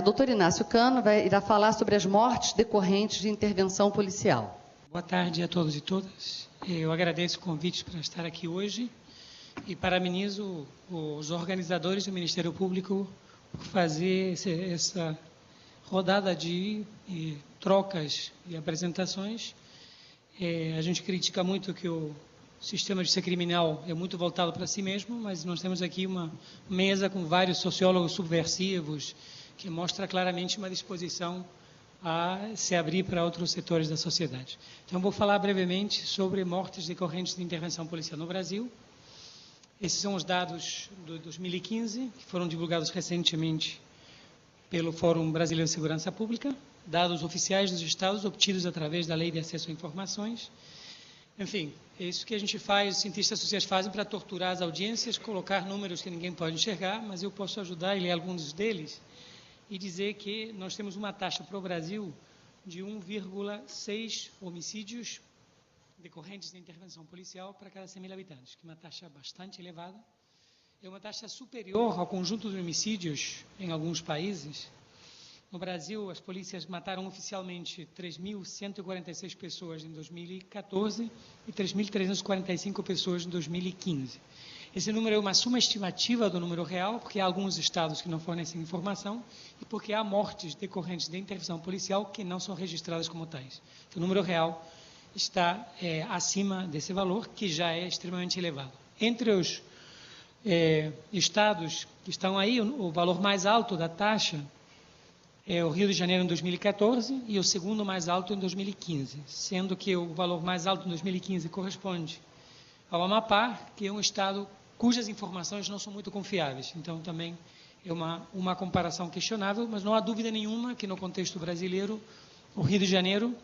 Doutor Inácio Cano irá falar sobre as mortes decorrentes de intervenção policial. Boa tarde a todos e todas. Eu agradeço o convite para estar aqui hoje e parabenizo os organizadores do Ministério Público por fazer essa rodada de trocas e apresentações. A gente critica muito que o sistema de justiça criminal é muito voltado para si mesmo, mas nós temos aqui uma mesa com vários sociólogos subversivos que mostra claramente uma disposição a se abrir para outros setores da sociedade. Então, vou falar brevemente sobre mortes decorrentes de intervenção policial no Brasil. Esses são os dados de 2015, que foram divulgados recentemente pelo Fórum Brasileiro de Segurança Pública, dados oficiais dos estados obtidos através da Lei de Acesso a Informações. Enfim, é isso que a gente faz, os cientistas sociais fazem para torturar as audiências, colocar números que ninguém pode enxergar, mas eu posso ajudar e ler alguns deles e dizer que nós temos uma taxa para o Brasil de 1,6 homicídios decorrentes de intervenção policial para cada 100 mil habitantes, que é uma taxa bastante elevada. É uma taxa superior ao conjunto de homicídios em alguns países. No Brasil, as polícias mataram oficialmente 3.146 pessoas em 2014 e 3.345 pessoas em 2015. Esse número é uma soma estimativa do número real, porque há alguns estados que não fornecem informação e porque há mortes decorrentes de intervenção policial que não são registradas como tais. Então, o número real está acima desse valor, que já é extremamente elevado. Entre os estados que estão aí, o valor mais alto da taxa é o Rio de Janeiro em 2014 e o segundo mais alto em 2015, sendo que o valor mais alto em 2015 corresponde ao Amapá, que é um estado cujas informações não são muito confiáveis. Então, também é uma comparação questionável, mas não há dúvida nenhuma que, no contexto brasileiro, o Rio de Janeiro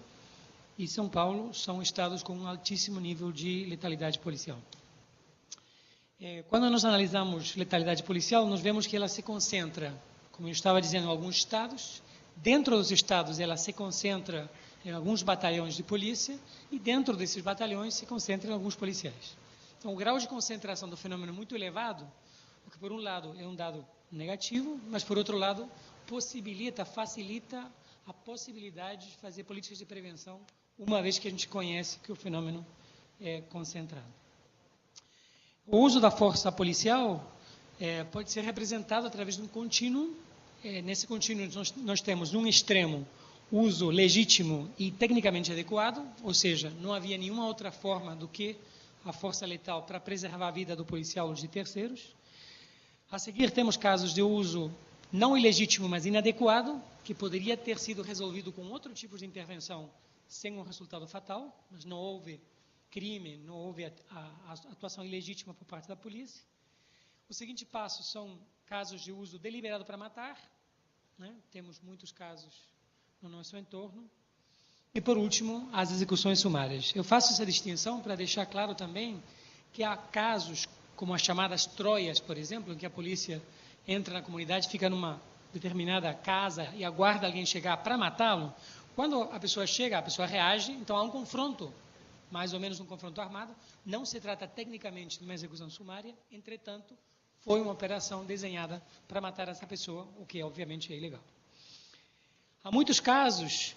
e São Paulo são estados com um altíssimo nível de letalidade policial. Quando nós analisamos letalidade policial, nós vemos que ela se concentra, como eu estava dizendo, em alguns estados. Dentro dos estados, ela se concentra em alguns batalhões de polícia e dentro desses batalhões se concentra em alguns policiais. Então, o grau de concentração do fenômeno é muito elevado, o que, por um lado, é um dado negativo, mas, por outro lado, facilita a possibilidade de fazer políticas de prevenção, uma vez que a gente conhece que o fenômeno é concentrado. O uso da força policial pode ser representado através de um contínuo. Nesse contínuo, nós temos, num extremo, uso legítimo e tecnicamente adequado, ou seja, não havia nenhuma outra forma do que a força letal para preservar a vida do policial ou de terceiros. A seguir, temos casos de uso não ilegítimo, mas inadequado, que poderia ter sido resolvido com outro tipo de intervenção sem um resultado fatal, mas não houve crime, não houve a atuação ilegítima por parte da polícia. O seguinte passo são casos de uso deliberado para matar, né? Temos muitos casos no nosso entorno. E, por último, as execuções sumárias. Eu faço essa distinção para deixar claro também que há casos, como as chamadas troias, por exemplo, em que a polícia entra na comunidade, fica numa determinada casa e aguarda alguém chegar para matá-lo. Quando a pessoa chega, a pessoa reage, então há um confronto, mais ou menos um confronto armado. Não se trata tecnicamente de uma execução sumária, entretanto, foi uma operação desenhada para matar essa pessoa, o que obviamente é ilegal. Há muitos casos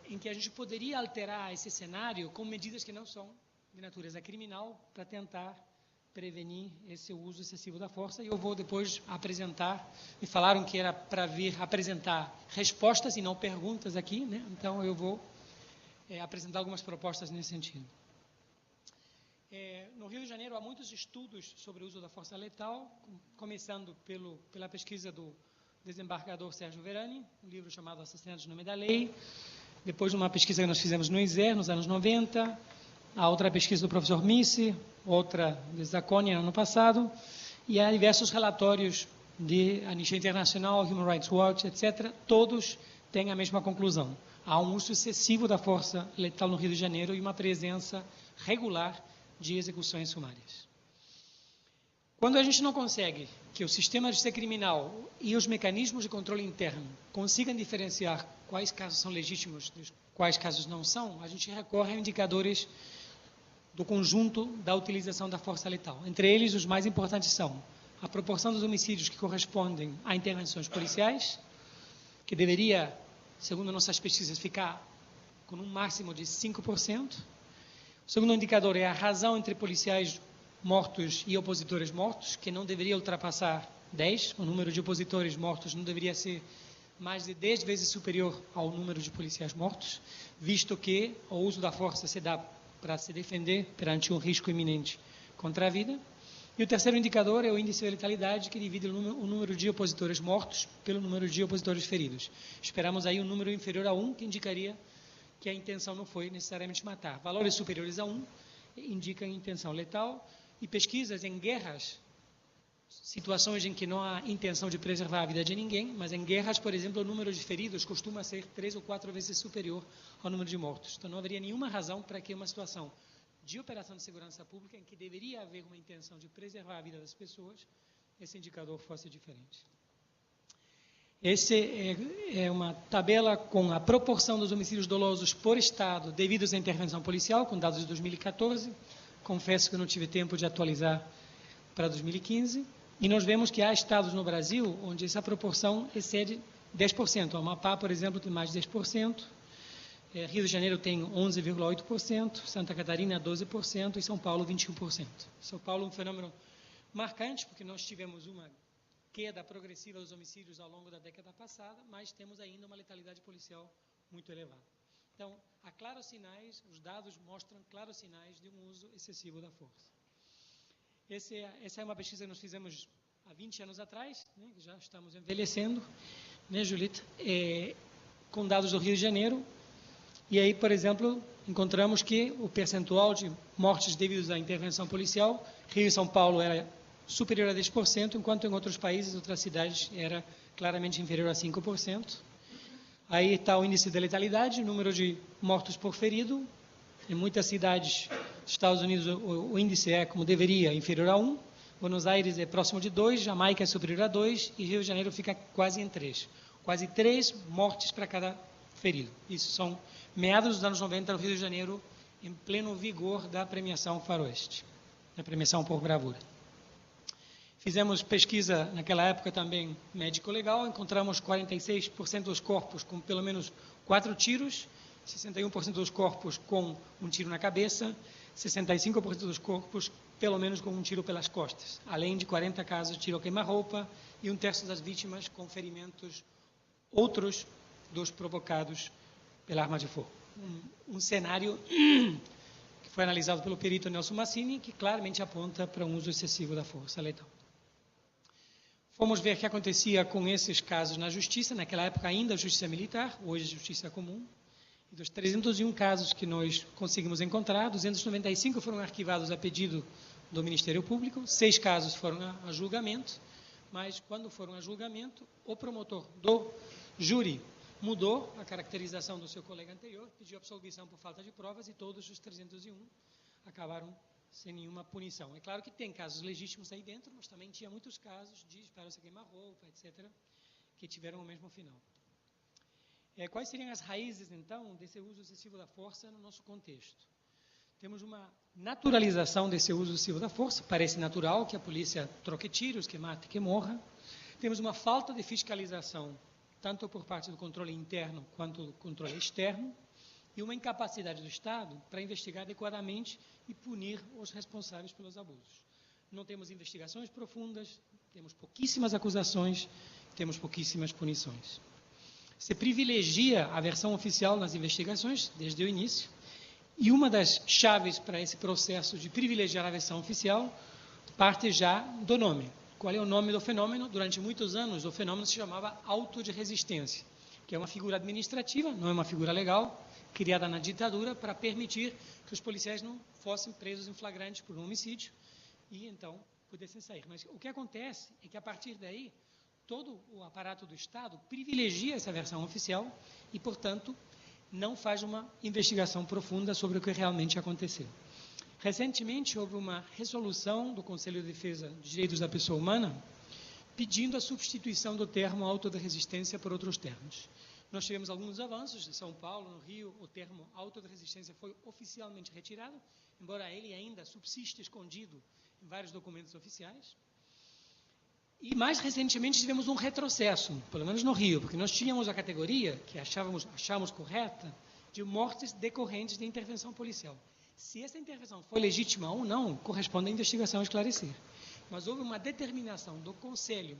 em que a gente poderia alterar esse cenário com medidas que não são de natureza criminal para tentar prevenir esse uso excessivo da força, e eu vou depois apresentar. Me falaram que era para vir apresentar respostas e não perguntas aqui, né? Então eu vou apresentar algumas propostas nesse sentido. No Rio de Janeiro há muitos estudos sobre o uso da força letal, começando pela pesquisa do desembargador Sérgio Verani, um livro chamado Assassinatos no Nome da Lei, depois uma pesquisa que nós fizemos no ISER, nos anos 90, a outra pesquisa do professor Missi, outra de Zacconi, no ano passado, e há diversos relatórios de Anistia Internacional, Human Rights Watch, etc., todos têm a mesma conclusão. Há um uso excessivo da força letal no Rio de Janeiro e uma presença regular de execuções sumárias. Quando a gente não consegue que o sistema de justiça criminal e os mecanismos de controle interno consigam diferenciar quais casos são legítimos e quais casos não são, a gente recorre a indicadores do conjunto da utilização da força letal. Entre eles, os mais importantes são a proporção dos homicídios que correspondem a intervenções policiais, que deveria, segundo nossas pesquisas, ficar com um máximo de 5%. O segundo indicador é a razão entre policiais mortos e opositores mortos, que não deveria ultrapassar 10. O número de opositores mortos não deveria ser mais de 10 vezes superior ao número de policiais mortos, visto que o uso da força se dá para se defender perante um risco iminente contra a vida. E o terceiro indicador é o índice de letalidade, que divide o número de opositores mortos pelo número de opositores feridos. Esperamos aí um número inferior a 1, que indicaria que a intenção não foi necessariamente matar. Valores superiores a 1 indicam intenção letal, e pesquisas em guerras, situações em que não há intenção de preservar a vida de ninguém, mas em guerras, por exemplo, o número de feridos costuma ser 3 ou 4 vezes superior ao número de mortos. Então não haveria nenhuma razão para que uma situação de operação de segurança pública, em que deveria haver uma intenção de preservar a vida das pessoas, esse indicador fosse diferente. Essa é uma tabela com a proporção dos homicídios dolosos por estado devidos à intervenção policial, com dados de 2014. Confesso que eu não tive tempo de atualizar para 2015. E nós vemos que há estados no Brasil onde essa proporção excede 10%. O Amapá, por exemplo, tem mais de 10%. Rio de Janeiro tem 11,8%, Santa Catarina 12% e São Paulo 21%. São Paulo é um fenômeno marcante, porque nós tivemos uma queda progressiva dos homicídios ao longo da década passada, mas temos ainda uma letalidade policial muito elevada. Então, há claros sinais, os dados mostram claros sinais de um uso excessivo da força. Essa é uma pesquisa que nós fizemos há 20 anos atrás, né, que já estamos envelhecendo, né, Julita? Com dados do Rio de Janeiro. E aí, por exemplo, encontramos que o percentual de mortes devido à intervenção policial, Rio e São Paulo era superior a 10%, enquanto em outros países, outras cidades, era claramente inferior a 5%. Aí está o índice de letalidade, o número de mortos por ferido. Em muitas cidades dos Estados Unidos, o índice é, como deveria, inferior a 1. Buenos Aires é próximo de 2, Jamaica é superior a 2 e Rio de Janeiro fica quase em 3. Quase 3 mortes para cada ferido. Isso são meados dos anos 90 no Rio de Janeiro, em pleno vigor da premiação Faroeste, da premiação por bravura. Fizemos pesquisa naquela época também médico-legal, encontramos 46% dos corpos com pelo menos 4 tiros, 61% dos corpos com um tiro na cabeça, 65% dos corpos pelo menos com um tiro pelas costas, além de 40 casos de tiro a queima-roupa e 1/3 das vítimas com ferimentos outros dos provocados pela arma de fogo. Um cenário que foi analisado pelo perito Nelson Massini, que claramente aponta para um uso excessivo da força letal. Fomos ver o que acontecia com esses casos na justiça, naquela época ainda a justiça militar, hoje a justiça comum. E dos 301 casos que nós conseguimos encontrar, 295 foram arquivados a pedido do Ministério Público, 6 casos foram a julgamento, mas quando foram a julgamento, o promotor do júri mudou a caracterização do seu colega anterior, pediu absolvição por falta de provas e todos os 301 acabaram sem nenhuma punição. É claro que tem casos legítimos aí dentro, mas também tinha muitos casos de disparos a queima-roupa, etc., que tiveram o mesmo final. Quais seriam as raízes, então, desse uso excessivo da força no nosso contexto? Temos uma naturalização desse uso excessivo da força, parece natural que a polícia troque tiros, que mate, que morra. Temos uma falta de fiscalização, tanto por parte do controle interno quanto do controle externo, e uma incapacidade do Estado para investigar adequadamente e punir os responsáveis pelos abusos. Não temos investigações profundas, temos pouquíssimas acusações, temos pouquíssimas punições. Se privilegia a versão oficial nas investigações, desde o início, e uma das chaves para esse processo de privilegiar a versão oficial parte já do nome. Qual é o nome do fenômeno? Durante muitos anos, o fenômeno se chamava auto de resistência, que é uma figura administrativa, não é uma figura legal, criada na ditadura para permitir que os policiais não fossem presos em flagrante por um homicídio e, então, pudessem sair. Mas o que acontece é que, a partir daí, todo o aparato do Estado privilegia essa versão oficial e, portanto, não faz uma investigação profunda sobre o que realmente aconteceu. Recentemente, houve uma resolução do Conselho de Defesa dos Direitos da Pessoa Humana pedindo a substituição do termo auto de resistência por outros termos. Nós tivemos alguns avanços em São Paulo, no Rio, o termo auto de resistência foi oficialmente retirado, embora ele ainda subsista escondido em vários documentos oficiais. E mais recentemente tivemos um retrocesso, pelo menos no Rio, porque nós tínhamos a categoria, que achávamos correta, de mortes decorrentes de intervenção policial. Se essa intervenção foi legítima ou não, corresponde à investigação esclarecer. Mas houve uma determinação do Conselho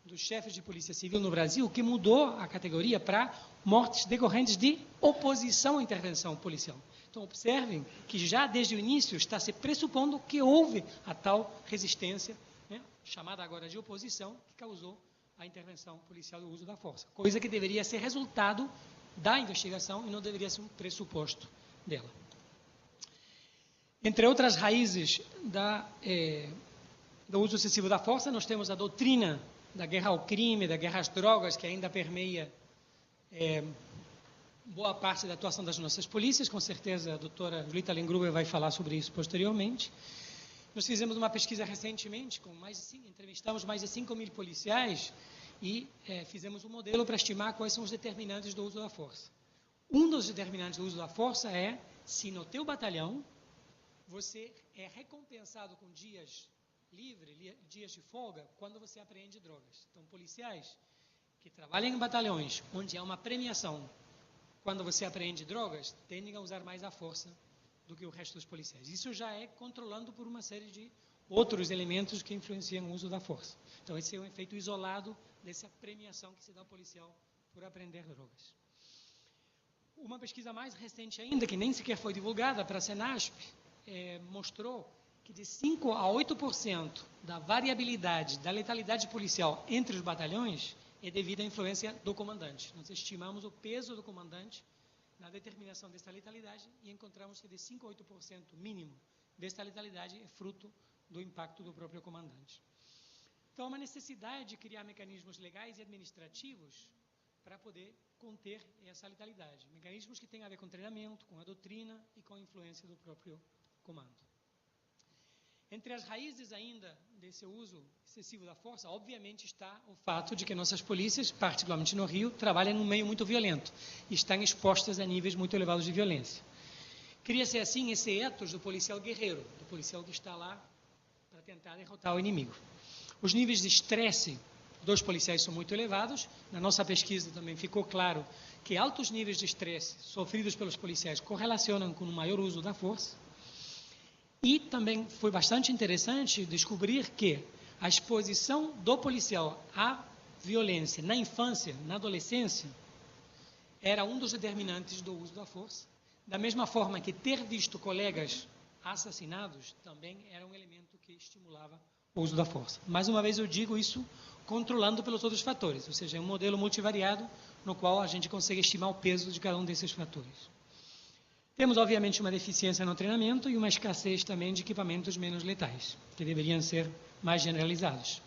dos Chefes de Polícia Civil no Brasil que mudou a categoria para mortes decorrentes de oposição à intervenção policial. Então, observem que já desde o início está se pressupondo que houve a tal resistência, né, chamada agora de oposição, que causou a intervenção policial do uso da força. Coisa que deveria ser resultado da investigação e não deveria ser um pressuposto dela. Entre outras raízes do uso excessivo da força, nós temos a doutrina da guerra ao crime, da guerra às drogas, que ainda permeia boa parte da atuação das nossas polícias. Com certeza a doutora Julita Lengruber vai falar sobre isso posteriormente. Nós fizemos uma pesquisa recentemente, entrevistamos mais de 5.000 policiais e fizemos um modelo para estimar quais são os determinantes do uso da força. Um dos determinantes do uso da força é se no teu batalhão você é recompensado com dias livres, dias de folga, quando você apreende drogas. Então, policiais que trabalham em batalhões onde há uma premiação quando você apreende drogas, tendem a usar mais a força do que o resto dos policiais. Isso já é controlando por uma série de outros elementos que influenciam o uso da força. Então, esse é um efeito isolado dessa premiação que se dá ao policial por aprender drogas. Uma pesquisa mais recente ainda, que nem sequer foi divulgada para a Senasp, mostrou que de 5% a 8% da variabilidade da letalidade policial entre os batalhões é devido à influência do comandante. Nós estimamos o peso do comandante na determinação desta letalidade e encontramos que de 5% a 8% mínimo desta letalidade é fruto do impacto do próprio comandante. Então, há uma necessidade de criar mecanismos legais e administrativos para poder conter essa letalidade. Mecanismos que têm a ver com treinamento, com a doutrina e com a influência do próprio comando. Entre as raízes ainda desse uso excessivo da força, obviamente está o fato de que nossas polícias, particularmente no Rio, trabalham num meio muito violento e estão expostas a níveis muito elevados de violência. Cria-se assim esse ethos do policial guerreiro, do policial que está lá para tentar derrotar o inimigo. Os níveis de estresse dos policiais são muito elevados. Na nossa pesquisa também ficou claro que altos níveis de estresse sofridos pelos policiais correlacionam com um maior uso da força. E também foi bastante interessante descobrir que a exposição do policial à violência na infância, na adolescência, era um dos determinantes do uso da força. Da mesma forma que ter visto colegas assassinados também era um elemento que estimulava o uso da força. Mais uma vez eu digo isso controlando pelos outros fatores, ou seja, é um modelo multivariado no qual a gente consegue estimar o peso de cada um desses fatores. Temos, obviamente, uma deficiência no treinamento e uma escassez também de equipamentos menos letais, que deveriam ser mais generalizados.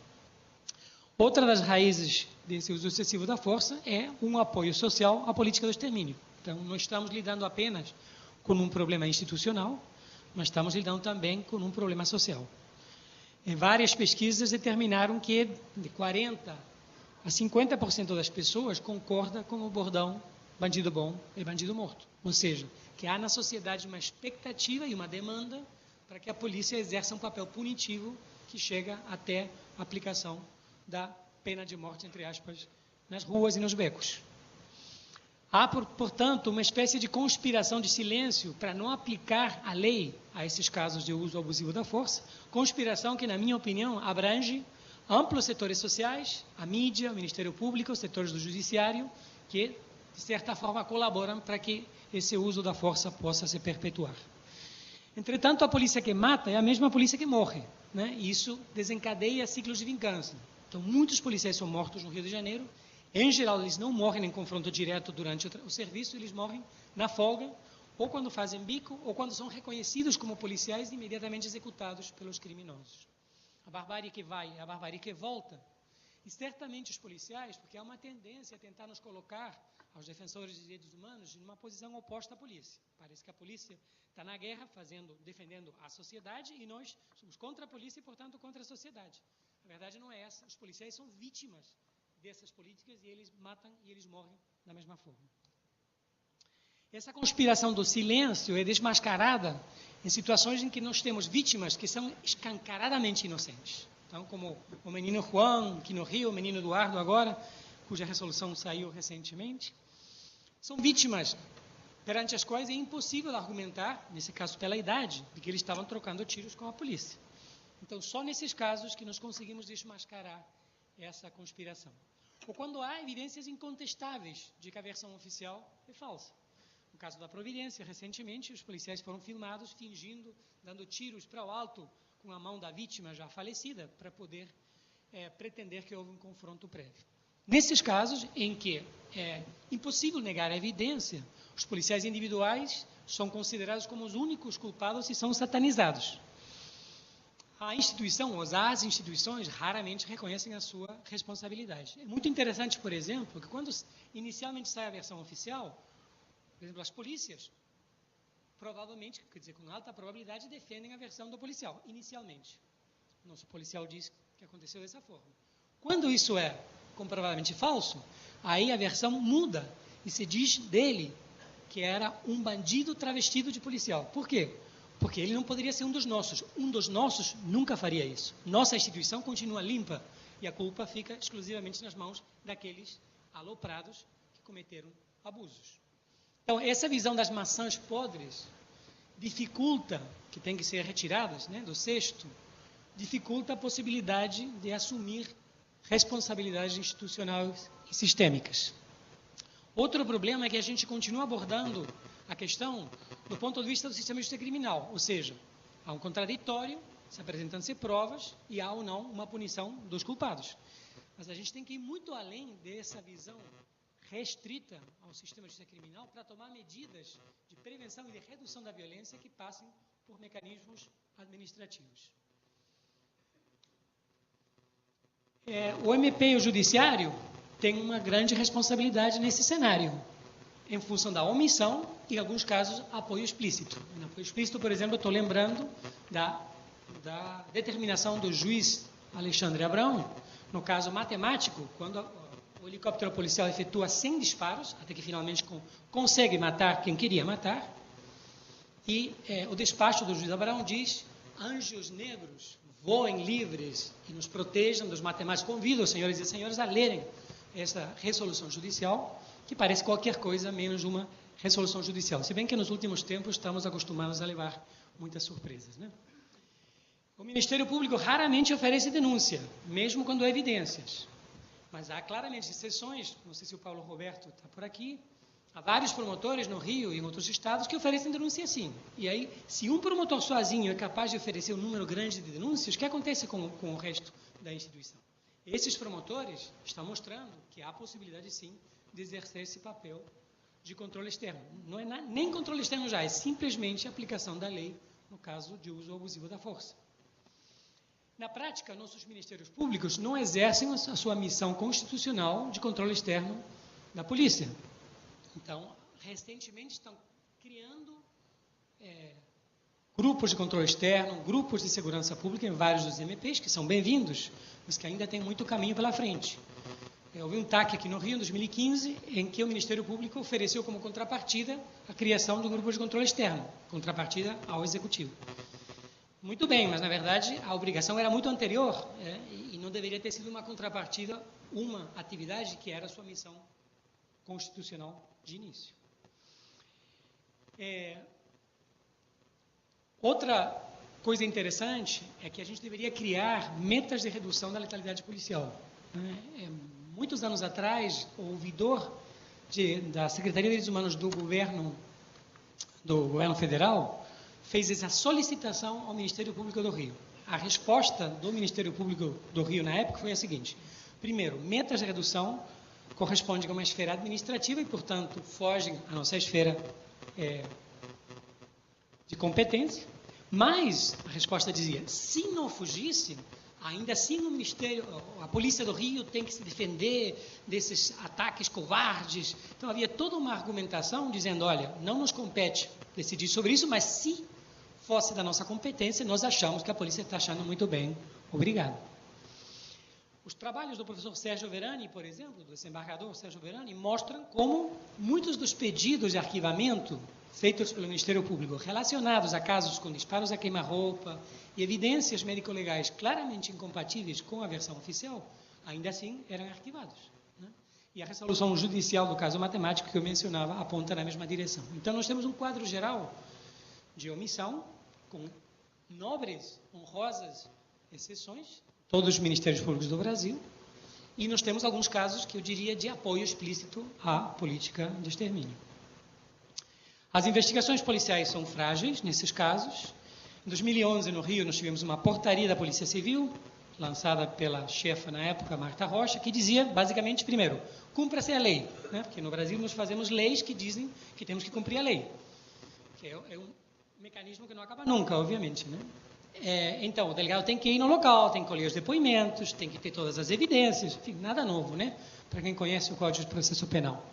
Outra das raízes desse uso excessivo da força é um apoio social à política do extermínio. Então, não estamos lidando apenas com um problema institucional, mas estamos lidando também com um problema social. Várias pesquisas determinaram que de 40% a 50% das pessoas concordam com o bordão bandido bom é bandido morto. Ou seja, que há na sociedade uma expectativa e uma demanda para que a polícia exerça um papel punitivo que chega até a aplicação da pena de morte, entre aspas, nas ruas e nos becos. Há, portanto, uma espécie de conspiração de silêncio para não aplicar a lei a esses casos de uso abusivo da força, conspiração que, na minha opinião, abrange amplos setores sociais, a mídia, o Ministério Público, os setores do judiciário, que, de certa forma, colaboram para que esse uso da força possa se perpetuar. Entretanto, a polícia que mata é a mesma polícia que morre, né? E isso desencadeia ciclos de vingança. Então, muitos policiais são mortos no Rio de Janeiro. Em geral, eles não morrem em confronto direto durante o serviço, eles morrem na folga, ou quando fazem bico, ou quando são reconhecidos como policiais e imediatamente executados pelos criminosos. A barbárie que vai, a barbárie que volta. E certamente os policiais, porque há uma tendência a tentar nos colocar, aos defensores de direitos humanos, numa posição oposta à polícia. Parece que a polícia está na guerra, defendendo a sociedade, e nós somos contra a polícia e, portanto, contra a sociedade. A verdade não é essa. Os policiais são vítimas dessas políticas e eles matam e eles morrem da mesma forma. Essa conspiração do silêncio é desmascarada em situações em que nós temos vítimas que são escancaradamente inocentes. Então, como o menino Juan, aqui no Rio, o menino Eduardo agora, cuja resolução saiu recentemente, são vítimas perante as quais é impossível argumentar, nesse caso pela idade, de que eles estavam trocando tiros com a polícia. Então, só nesses casos que nós conseguimos desmascarar essa conspiração. Ou quando há evidências incontestáveis de que a versão oficial é falsa. No caso da Providência, recentemente, os policiais foram filmados fingindo, dando tiros para o alto com a mão da vítima já falecida, para poder pretender que houve um confronto prévio. Nesses casos em que é impossível negar a evidência, os policiais individuais são considerados como os únicos culpados e são satanizados. A instituição, ou as instituições, raramente reconhecem a sua responsabilidade. É muito interessante, por exemplo, que quando inicialmente sai a versão oficial, por exemplo, as polícias, provavelmente, quer dizer, com alta probabilidade, defendem a versão do policial, inicialmente. Nosso policial diz que aconteceu dessa forma. Quando isso é comprovadamente falso, aí a versão muda e se diz dele que era um bandido travestido de policial. Por quê? Porque ele não poderia ser um dos nossos. Um dos nossos nunca faria isso. Nossa instituição continua limpa e a culpa fica exclusivamente nas mãos daqueles aloprados que cometeram abusos. Então, essa visão das maçãs podres dificulta, que tem que ser retiradas, do cesto, dificulta a possibilidade de assumir responsabilidades institucionais e sistêmicas. Outro problema é que a gente continua abordando a questão do ponto de vista do sistema de justiça criminal, ou seja, há um contraditório, se apresentando-se provas, e há ou não uma punição dos culpados. Mas a gente tem que ir muito além dessa visão restrita ao sistema de justiça criminal para tomar medidas de prevenção e de redução da violência que passem por mecanismos administrativos. O MP e o Judiciário têm uma grande responsabilidade nesse cenário, em função da omissão e, em alguns casos, apoio explícito. No apoio explícito, por exemplo, eu estou lembrando da determinação do juiz Alexandre Abrão, no caso matemático, quando o helicóptero policial efetua 100 disparos, até que finalmente consegue matar quem queria matar, e o despacho do juiz Abrão diz: anjos negros voem livres e nos protejam dos matemáticos. Convido os senhores e senhoras a lerem essa resolução judicial, que parece qualquer coisa menos uma resolução judicial. Se bem que nos últimos tempos estamos acostumados a levar muitas surpresas, O Ministério Público raramente oferece denúncia, mesmo quando há evidências. Mas há claramente exceções, não sei se o Paulo Roberto está por aqui, há vários promotores no Rio e em outros estados que oferecem denúncia sim. E aí, se um promotor sozinho é capaz de oferecer um número grande de denúncias, o que acontece com o resto da instituição? Esses promotores estão mostrando que há possibilidade sim de exercer esse papel de controle externo. Não é nem controle externo já, é simplesmente a aplicação da lei no caso de uso abusivo da força. Na prática, nossos ministérios públicos não exercem a sua missão constitucional de controle externo da polícia. Então, recentemente estão criando grupos de controle externo, grupos de segurança pública em vários dos MPs, que são bem-vindos, mas que ainda tem muito caminho pela frente. Houve um TAC aqui no Rio, em 2015, em que o Ministério Público ofereceu como contrapartida a criação do grupo de controle externo, contrapartida ao Executivo. Muito bem, mas na verdade a obrigação era muito anterior e não deveria ter sido uma contrapartida, uma atividade que era a sua missão constitucional de início. Outra coisa interessante é que a gente deveria criar metas de redução da letalidade policial. Muitos anos atrás, o ouvidor da Secretaria de Direitos Humanos do Governo Federal fez essa solicitação ao Ministério Público do Rio. A resposta do Ministério Público do Rio na época foi a seguinte: primeiro, metas de redução correspondem a uma esfera administrativa e, portanto, fogem à nossa esfera de competência, mas a resposta dizia: se não fugisse, ainda assim a Polícia do Rio tem que se defender desses ataques covardes. Então havia toda uma argumentação dizendo: olha, não nos compete decidir sobre isso, mas se fosse da nossa competência, nós achamos que a polícia está achando muito bem. Obrigado. Os trabalhos do professor Sérgio Verani, por exemplo, do desembargador Sérgio Verani, mostram como muitos dos pedidos de arquivamento feitos pelo Ministério Público relacionados a casos com disparos a queima-roupa e evidências médico-legais claramente incompatíveis com a versão oficial, ainda assim eram arquivados, né? E a resolução judicial do caso matemático que eu mencionava aponta na mesma direção. Então, nós temos um quadro geral de omissão, com nobres, honrosas exceções, todos os Ministérios Públicos do Brasil, e nós temos alguns casos que eu diria de apoio explícito à política de extermínio. As investigações policiais são frágeis nesses casos. Em 2011, no Rio, nós tivemos uma portaria da Polícia Civil, lançada pela chefa na época, Marta Rocha, que dizia, basicamente, primeiro, cumpra-se a lei, né? Porque no Brasil nós fazemos leis que dizem que temos que cumprir a lei, que é um mecanismo que não acaba nunca, obviamente, né? Então, o delegado tem que ir no local, tem que colher os depoimentos, tem que ter todas as evidências, enfim, nada novo, né? Para quem conhece o Código de Processo Penal.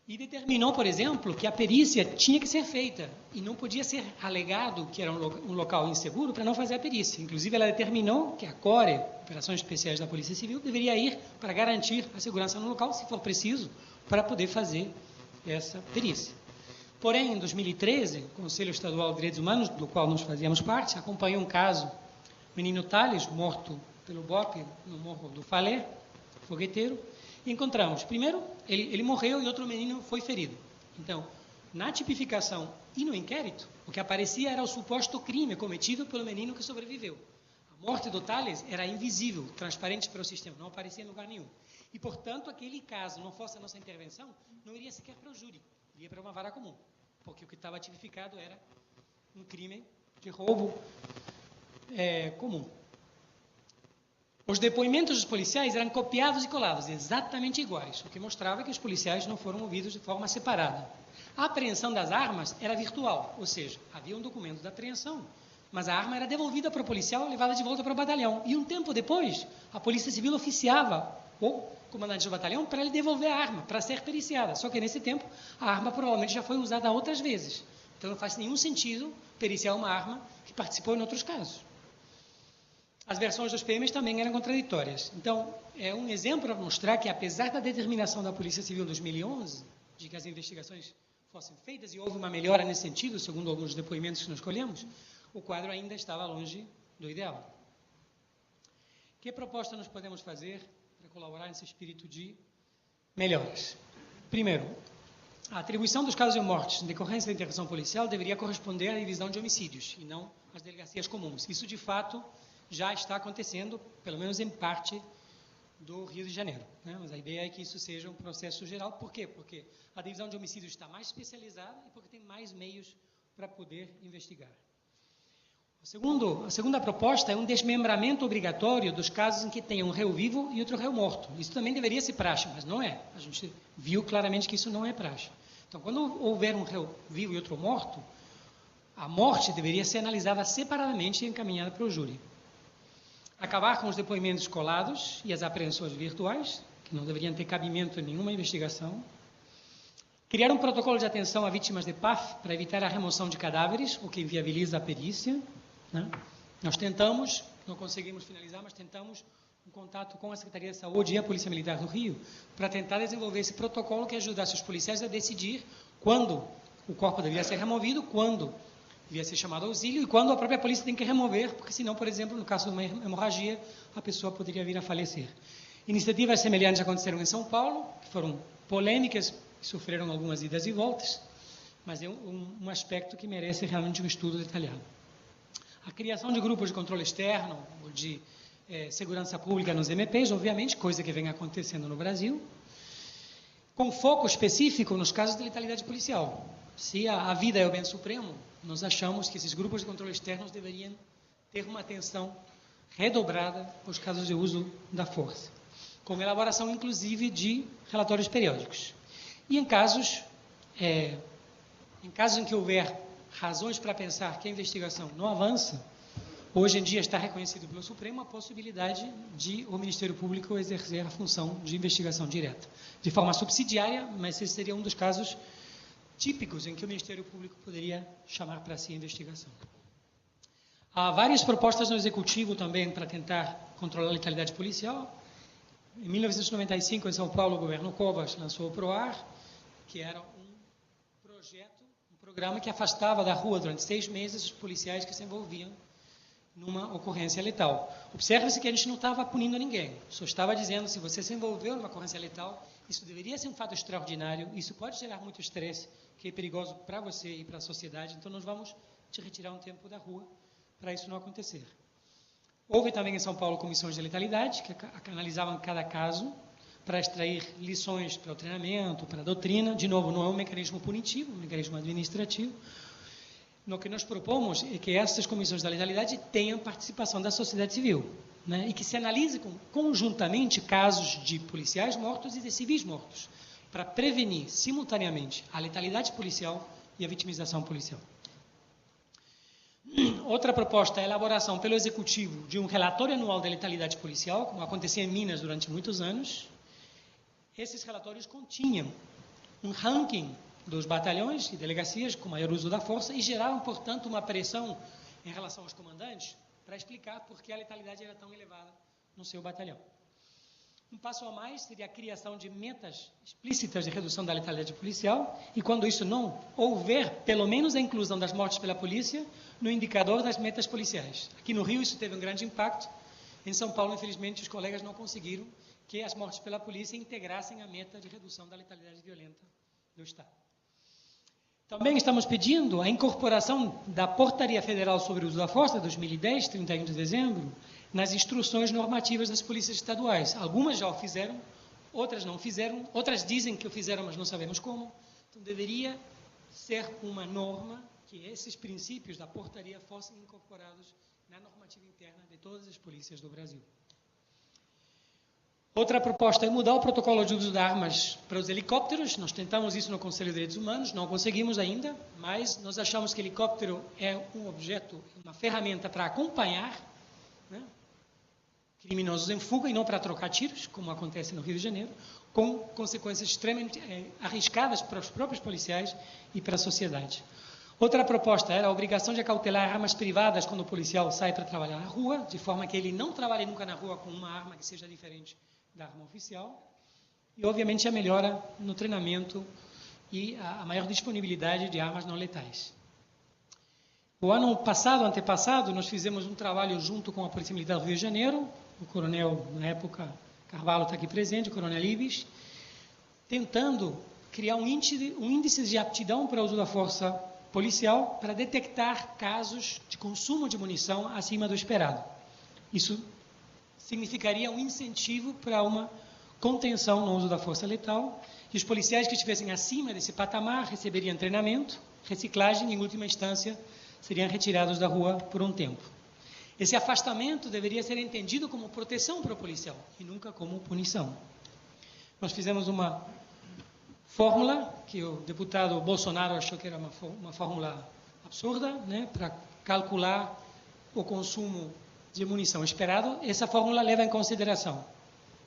E determinou, por exemplo, que a perícia tinha que ser feita e não podia ser alegado que era um local inseguro para não fazer a perícia. Inclusive, ela determinou que a CORE, Operações Especiais da Polícia Civil, deveria ir para garantir a segurança no local, se for preciso, para poder fazer essa perícia. Porém, em 2013, o Conselho Estadual de Direitos Humanos, do qual nós fazíamos parte, acompanhou um caso, o menino Thales, morto pelo BOPE no Morro do Falé, fogueteiro, e encontramos, primeiro, ele morreu e outro menino foi ferido. Então, na tipificação e no inquérito, o que aparecia era o suposto crime cometido pelo menino que sobreviveu. A morte do Thales era invisível, transparente para o sistema, não aparecia em lugar nenhum. E, portanto, aquele caso, não fosse a nossa intervenção, não iria sequer para o júri, iria para uma vara comum, porque o que estava tipificado era um crime de roubo comum. Os depoimentos dos policiais eram copiados e colados, exatamente iguais, o que mostrava que os policiais não foram ouvidos de forma separada. A apreensão das armas era virtual, ou seja, havia um documento da apreensão, mas a arma era devolvida para o policial e levada de volta para o batalhão. E um tempo depois, a Polícia Civil oficiava o comandante do batalhão para ele devolver a arma, para ser periciada. Só que nesse tempo, a arma provavelmente já foi usada outras vezes. Então não faz nenhum sentido periciar uma arma que participou em outros casos. As versões dos PMs também eram contraditórias. Então, é um exemplo para mostrar que, apesar da determinação da Polícia Civil em 2011, de que as investigações fossem feitas, e houve uma melhora nesse sentido, segundo alguns depoimentos que nós colhemos, o quadro ainda estava longe do ideal. Que proposta nós podemos fazer para colaborar nesse espírito de melhoras? Primeiro, a atribuição dos casos de mortes em decorrência da intervenção policial deveria corresponder à divisão de homicídios, e não às delegacias comuns. Isso, de fato, já está acontecendo, pelo menos em parte, do Rio de Janeiro, né? Mas a ideia é que isso seja um processo geral. Por quê? Porque a divisão de homicídios está mais especializada e porque tem mais meios para poder investigar. A segunda proposta é um desmembramento obrigatório dos casos em que tenha um réu vivo e outro réu morto. Isso também deveria ser praxe, mas não é. A gente viu claramente que isso não é praxe. Então, quando houver um réu vivo e outro morto, a morte deveria ser analisada separadamente e encaminhada para o júri. Acabar com os depoimentos colados e as apreensões virtuais, que não deveriam ter cabimento em nenhuma investigação. Criar um protocolo de atenção a vítimas de PAF para evitar a remoção de cadáveres, o que inviabiliza a perícia, né? Nós tentamos, não conseguimos finalizar, mas tentamos um contato com a Secretaria de Saúde e a Polícia Militar do Rio para tentar desenvolver esse protocolo que ajudasse os policiais a decidir quando o corpo deveria ser removido, quando devia ser chamado auxílio e quando a própria polícia tem que remover, porque senão, por exemplo, no caso de uma hemorragia, a pessoa poderia vir a falecer. Iniciativas semelhantes aconteceram em São Paulo, que foram polêmicas e sofreram algumas idas e voltas, mas é um aspecto que merece realmente um estudo detalhado. A criação de grupos de controle externo, ou de segurança pública nos MPs, obviamente, coisa que vem acontecendo no Brasil, com foco específico nos casos de letalidade policial. Se a vida é o bem supremo, nós achamos que esses grupos de controle externos deveriam ter uma atenção redobrada aos casos de uso da força, com elaboração, inclusive, de relatórios periódicos. E em casos em que houver razões para pensar que a investigação não avança, hoje em dia está reconhecido pelo Supremo a possibilidade de o Ministério Público exercer a função de investigação direta, de forma subsidiária, mas esse seria um dos casos típicos em que o Ministério Público poderia chamar para si a investigação. Há várias propostas no Executivo também para tentar controlar a letalidade policial. Em 1995, em São Paulo, o governo Covas lançou o PROAR, que era um projeto programa que afastava da rua durante 6 meses os policiais que se envolviam numa ocorrência letal. Observe-se que a gente não estava punindo ninguém, só estava dizendo, se você se envolveu numa ocorrência letal, isso deveria ser um fato extraordinário, isso pode gerar muito estresse, que é perigoso para você e para a sociedade, então nós vamos te retirar um tempo da rua para isso não acontecer. Houve também em São Paulo comissões de letalidade, que analisavam cada caso, para extrair lições para o treinamento, para a doutrina. De novo, não é um mecanismo punitivo, é um mecanismo administrativo. O que nós propomos é que essas comissões da legalidade tenham participação da sociedade civil, né? E que se analise conjuntamente casos de policiais mortos e de civis mortos, para prevenir simultaneamente a letalidade policial e a vitimização policial. Outra proposta é a elaboração pelo Executivo de um relatório anual da letalidade policial, como acontecia em Minas durante muitos anos. Esses relatórios continham um ranking dos batalhões e delegacias com maior uso da força e geravam, portanto, uma pressão em relação aos comandantes para explicar por que a letalidade era tão elevada no seu batalhão. Um passo a mais seria a criação de metas explícitas de redução da letalidade policial e, quando isso não houver, pelo menos a inclusão das mortes pela polícia no indicador das metas policiais. Aqui no Rio isso teve um grande impacto. Em São Paulo, infelizmente, os colegas não conseguiram que as mortes pela polícia integrassem a meta de redução da letalidade violenta do Estado. Também estamos pedindo a incorporação da Portaria Federal sobre o Uso da Força, 2010, 31 de dezembro, nas instruções normativas das polícias estaduais. Algumas já o fizeram, outras não fizeram, outras dizem que o fizeram, mas não sabemos como. Então, deveria ser uma norma que esses princípios da portaria fossem incorporados na normativa interna de todas as polícias do Brasil. Outra proposta é mudar o protocolo de uso de armas para os helicópteros. Nós tentamos isso no Conselho de Direitos Humanos, não conseguimos ainda, mas nós achamos que helicóptero é um objeto, uma ferramenta para acompanhar, né, criminosos em fuga e não para trocar tiros, como acontece no Rio de Janeiro, com consequências extremamente arriscadas para os próprios policiais e para a sociedade. Outra proposta era a obrigação de acautelar armas privadas quando o policial sai para trabalhar na rua, de forma que ele não trabalhe nunca na rua com uma arma que seja diferente da arma oficial. E, obviamente, a melhora no treinamento e a maior disponibilidade de armas não letais. O ano passado, antepassado, nós fizemos um trabalho junto com a Polícia Militar do Rio de Janeiro, o coronel, na época, Carvalho está aqui presente, o coronel Ibis, tentando criar um índice de aptidão para o uso da força policial para detectar casos de consumo de munição acima do esperado. Isso significaria um incentivo para uma contenção no uso da força letal, e os policiais que estivessem acima desse patamar receberiam treinamento, reciclagem e, em última instância, seriam retirados da rua por um tempo. Esse afastamento deveria ser entendido como proteção para o policial e nunca como punição. Nós fizemos uma fórmula que o deputado Bolsonaro achou que era uma fórmula absurda, né, para calcular o consumo de munição esperado. Essa fórmula leva em consideração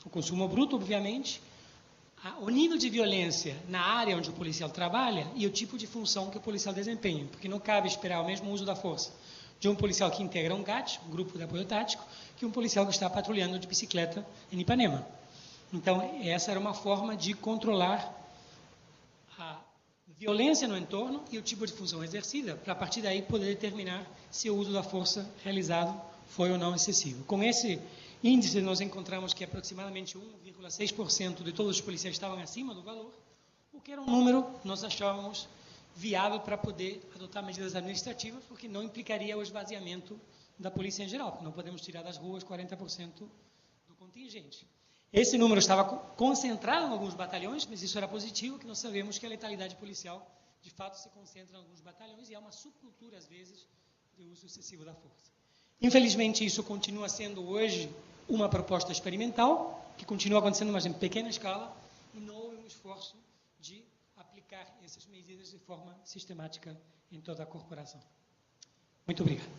o consumo bruto, obviamente, o nível de violência na área onde o policial trabalha e o tipo de função que o policial desempenha, porque não cabe esperar o mesmo uso da força de um policial que integra um GAT, um grupo de apoio tático, que um policial que está patrulhando de bicicleta em Ipanema. Então, essa era uma forma de controlar a violência no entorno e o tipo de função exercida, para a partir daí poder determinar se o uso da força realizado foi ou não excessivo. Com esse índice, nós encontramos que aproximadamente 1,6% de todos os policiais estavam acima do valor, o que era um número que nós achávamos viável para poder adotar medidas administrativas, porque não implicaria o esvaziamento da polícia em geral, porque não podemos tirar das ruas 40% do contingente. Esse número estava concentrado em alguns batalhões, mas isso era positivo, que nós sabemos que a letalidade policial, de fato, se concentra em alguns batalhões e há uma subcultura, às vezes, de uso excessivo da força. Infelizmente, isso continua sendo hoje uma proposta experimental, que continua acontecendo, mas em pequena escala, e não houve um esforço de aplicar essas medidas de forma sistemática em toda a corporação. Muito obrigado.